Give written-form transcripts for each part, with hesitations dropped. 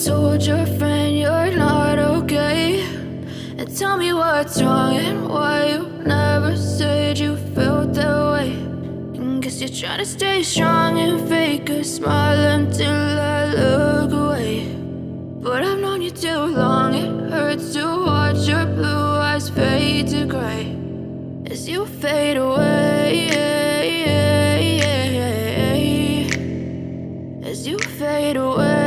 told your friend you're not okay, and tell me what's wrong and why you never said you felt that way. And guess you're trying to stay strong and fake a smile until I look away. But I've known you too long, it hurts to watch your blue eyes fade to gray as you fade away, as you fade away.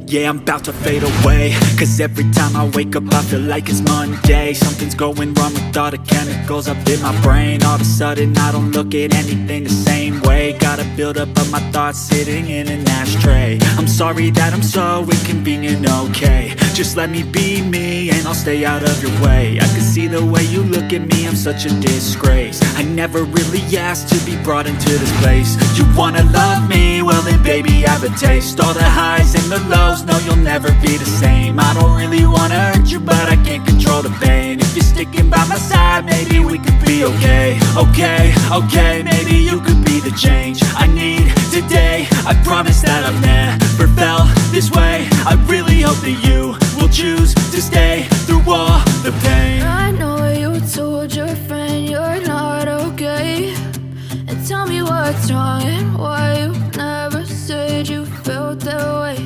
Yeah, I'm about to fade away, cause every time I wake up I feel like it's Monday. Something's going wrong with all the chemicals up in my brain. All of a sudden I don't look at anything the same way. Got a buildup of my thoughts sitting in an ashtray. I'm sorry that I'm so inconvenient, okay. Just let me be me and I'll stay out of your way. I can see the way you look at me, I'm such a disgrace. I never really asked to be brought into this place. You wanna love me? Well then baby I have a taste. All the highs and the lows, no, you'll never be the same. I don't really wanna hurt you, but I can't control the pain. If you're sticking by my side, maybe we could be okay. Okay, maybe you could be the change I need today. I promise that I've never felt this way. I really hope that you will choose to stay through all the pain. I know you told your friend you're not okay, and tell me what's wrong and why you never said you felt that way.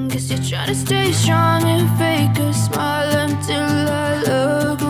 Guess you're trying to stay strong and fake a smile until I look